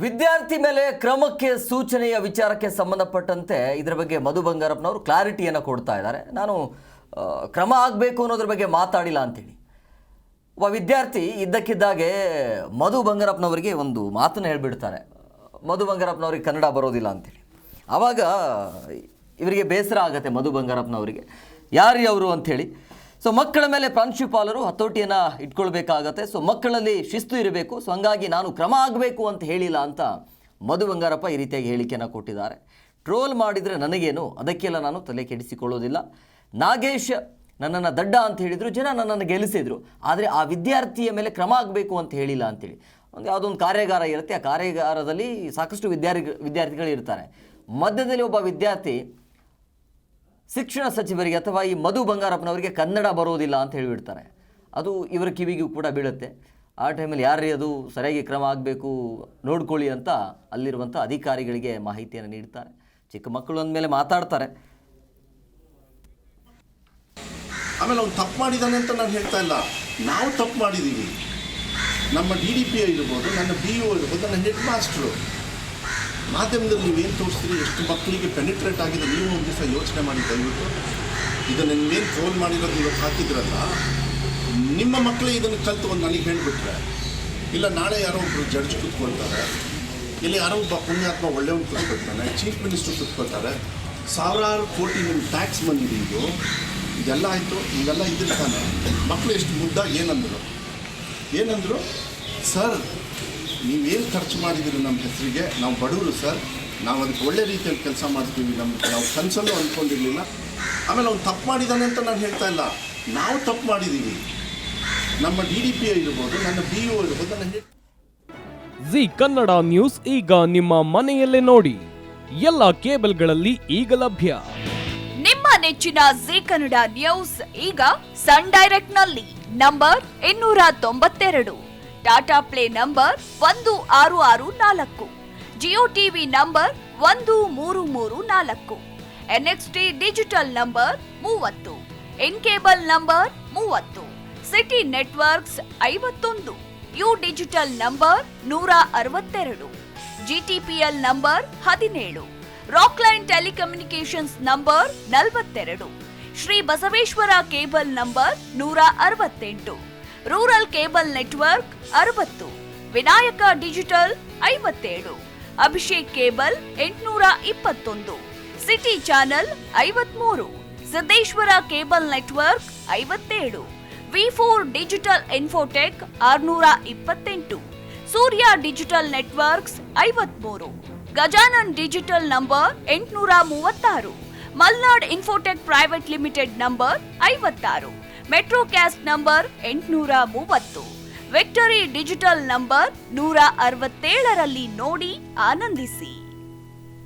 ವಿದ್ಯಾರ್ಥಿ ಮೇಲೆ ಕ್ರಮಕ್ಕೆ ಸೂಚನೆಯ ವಿಚಾರಕ್ಕೆ ಸಂಬಂಧಪಟ್ಟಂತೆ ಇದರ ಬಗ್ಗೆ ಮಧು ಬಂಗಾರಪ್ಪನವರು ಕ್ಲಾರಿಟಿಯನ್ನು ಕೊಡ್ತಾ ಇದ್ದಾರೆ. ನಾನು ಕ್ರಮ ಆಗಬೇಕು ಅನ್ನೋದ್ರ ಬಗ್ಗೆ ಮಾತಾಡಿಲ್ಲ ಅಂತೇಳಿ ಒಬ್ಬ ವಿದ್ಯಾರ್ಥಿ ಇದ್ದಕ್ಕಿದ್ದಾಗೆ ಮಧು ಬಂಗಾರಪ್ಪನವರಿಗೆ ಒಂದು ಮಾತನ್ನು ಹೇಳಿಬಿಡ್ತಾರೆ. ಮಧು ಬಂಗಾರಪ್ಪನವ್ರಿಗೆ ಕನ್ನಡ ಬರೋದಿಲ್ಲ ಅಂತೇಳಿ. ಆವಾಗ ಇವರಿಗೆ ಬೇಸರ ಆಗುತ್ತೆ ಮಧು ಬಂಗಾರಪ್ಪನವರಿಗೆ, ಯಾರು ಅವರು ಅಂಥೇಳಿ. ಸೊ ಮಕ್ಕಳ ಮೇಲೆ ಪ್ರಾಂಶುಪಾಲರು ಹತೋಟಿಯನ್ನು ಇಟ್ಕೊಳ್ಬೇಕಾಗತ್ತೆ. ಸೊ ಮಕ್ಕಳಲ್ಲಿ ಶಿಸ್ತು ಇರಬೇಕು. ಸೊ ಹಂಗಾಗಿ ನಾನು ಕ್ರಮ ಆಗಬೇಕು ಅಂತ ಹೇಳಿಲ್ಲ ಅಂತ ಮಧು ಬಂಗಾರಪ್ಪ ಈ ರೀತಿಯಾಗಿ ಹೇಳಿಕೆಯನ್ನು ಕೊಟ್ಟಿದ್ದಾರೆ. ಟ್ರೋಲ್ ಮಾಡಿದರೆ ನನಗೇನು, ಅದಕ್ಕೆಲ್ಲ ನಾನು ತಲೆ ಕೆಡಿಸಿಕೊಳ್ಳೋದಿಲ್ಲ. ನಾಗೇಶ್ ನನ್ನನ್ನು ದಡ್ಡ ಅಂತ ಹೇಳಿದರು, ಜನ ನನ್ನನ್ನು ಗೆಲ್ಲಿಸಿದರು, ಆದರೆ ಆ ವಿದ್ಯಾರ್ಥಿಯ ಮೇಲೆ ಕ್ರಮ ಆಗಬೇಕು ಅಂತ ಹೇಳಿಲ್ಲ ಅಂತೇಳಿ. ಯಾವುದೋ ಒಂದು ಕಾರ್ಯಾಗಾರ ಇರುತ್ತೆ, ಆ ಕಾರ್ಯಾಗಾರದಲ್ಲಿ ಸಾಕಷ್ಟು ವಿದ್ಯಾರ್ಥಿಗಳು ಇರ್ತಾರೆ. ಮಧ್ಯದಲ್ಲಿ ಒಬ್ಬ ವಿದ್ಯಾರ್ಥಿ ಶಿಕ್ಷಣ ಸಚಿವರಿಗೆ ಅಥವಾ ಈ ಮಧು ಬಂಗಾರಪ್ಪನವರಿಗೆ ಕನ್ನಡ ಬರೋದಿಲ್ಲ ಅಂತ ಹೇಳಿಬಿಡ್ತಾರೆ. ಅದು ಇವರ ಕಿವಿಗೂ ಕೂಡ ಬೀಳುತ್ತೆ. ಆ ಟೈಮಲ್ಲಿ ಯಾರೇ ಅದು ಸರಿಯಾಗಿ ಕ್ರಮ ಆಗಬೇಕು ನೋಡ್ಕೊಳ್ಳಿ ಅಂತ ಅಲ್ಲಿರುವಂಥ ಅಧಿಕಾರಿಗಳಿಗೆ ಮಾಹಿತಿಯನ್ನು ನೀಡ್ತಾರೆ. ಚಿಕ್ಕ ಮಕ್ಕಳು ಅಂದಮೇಲೆ ಮಾತಾಡ್ತಾರೆ. ಆಮೇಲೆ ಅವ್ನು ತಪ್ಪು ಮಾಡಿದ್ದಾನೆ ಅಂತ ನಾನು ಹೇಳ್ತಾ ಇಲ್ಲ, ನಾವು ತಪ್ಪು ಮಾಡಿದ್ದೀವಿ. ನಮ್ಮ DDPO ಇರ್ಬೋದು, ನನ್ನ BO ಇರ್ಬೋದು, ನನ್ನ ಹೆಡ್ ಮಾಸ್ಟ್ರು. ಮಾಧ್ಯಮದಲ್ಲಿ ನೀವೇನು ತೋರಿಸ್ತೀರಿ, ಎಷ್ಟು ಮಕ್ಕಳಿಗೆ ಪೆನಿಟ್ರೇಟ್ ಆಗಿದೆ, ನೀವು ಒಂದು ದಿವಸ ಯೋಚನೆ ಮಾಡಿ ದಯವಿಟ್ಟು. ಇದನ್ನು ನೀವೇನು ಟ್ರೋಲ್ ಮಾಡಿರೋದು ಇವತ್ತು ಹಾಕಿದ್ರಲ್ಲ, ನಿಮ್ಮ ಮಕ್ಕಳೇ ಇದನ್ನು ಕಲಿತು ಒಂದು ನನಗೆ ಹೇಳಿಬಿಟ್ರೆ, ಇಲ್ಲ ನಾಳೆ ಯಾರೋ ಒಬ್ಬರು ಜಡ್ಜ್ ಕೂತ್ಕೊಳ್ತಾರೆ, ಇಲ್ಲ ಯಾರೋ ಒಬ್ಬ ಪುಣ್ಯಾತ್ಮ ಒಳ್ಳೆಯವನು ಕೂತ್ಕೊಳ್ತಾನೆ, ಚೀಫ್ ಮಿನಿಸ್ಟರ್ ಕೂತ್ಕೊಳ್ತಾರೆ, ಸಾವಿರಾರು ಕೋಟಿ ನಿಮ್ಮ ಟ್ಯಾಕ್ಸ್ ಬಂದಿದೆ. ಇದೆಲ್ಲ ಆಯಿತು, ಇವೆಲ್ಲ ಇದ್ದಿರ್ತಾನೆ. ಮಕ್ಕಳು ಎಷ್ಟು ಮುದ್ದಾಗಿ ಏನಂದರು, ಸರ್ ನೀವೇನು ಖರ್ಚು ಮಾಡಿದ್ದೀರಿ ನಮ್ಮ ಹೆಸರಿಗೆ, ನಾವು ಬಡವರು ಸರ್, ನಾವು ಅದಕ್ಕೆ ಒಳ್ಳೆ ರೀತಿಯಲ್ಲಿ ಕೆಲಸ ಮಾಡ್ತೀವಿ, ನಾವು ಕನಸಲ್ಲೂ ಅಂದ್ಕೊಂಡಿರಲಿಲ್ಲ. ಆಮೇಲೆ ಅವ್ನು ತಪ್ಪು ಮಾಡಿದ್ದಾನೆ ಅಂತ ನಾನು ಹೇಳ್ತಾ ಇಲ್ಲ, ನಾವು ತಪ್ಪು ಮಾಡಿದ್ದೀವಿ. ನಮ್ಮ DDPO ಇರ್ಬೋದು, ನನ್ನ BO ಇರ್ಬೋದು, ನನ್ನ ಜಿ ಕನ್ನಡ ನ್ಯೂಸ್ ಈಗ ನಿಮ್ಮ ಮನೆಯಲ್ಲೇ ನೋಡಿ. ಎಲ್ಲ ಕೇಬಲ್ಗಳಲ್ಲಿ ಈಗ ಲಭ್ಯ. ನಿಮ್ಮ ನೆಚ್ಚಿನ ಜಿ ಕನ್ನಡ ನ್ಯೂಸ್ ಈಗ ಸನ್ ಡೈರೆಕ್ಟ್ ನಲ್ಲಿ number 292, Tata play number 1664, Jio TV number 1334, NXT digital number 30, in cable number 30, city networks 51, U digital number 162, GTPL number 17, Rockline telecommunications number 42, Shri Basaveshwara cable number 168, rural cable network 60, Vinayaka digital 57, Abhishek cable 821, city channel 53, Siddeshwara cable network 57, V4 digital Infotech 628, Surya digital networks 53, Gajanan digital number 836, Malnad infotech private limited number 56, Metrocast number 830, victory digital number 167ರಲ್ಲಿ ನೋಡಿ ಆನಂದಿಸಿ.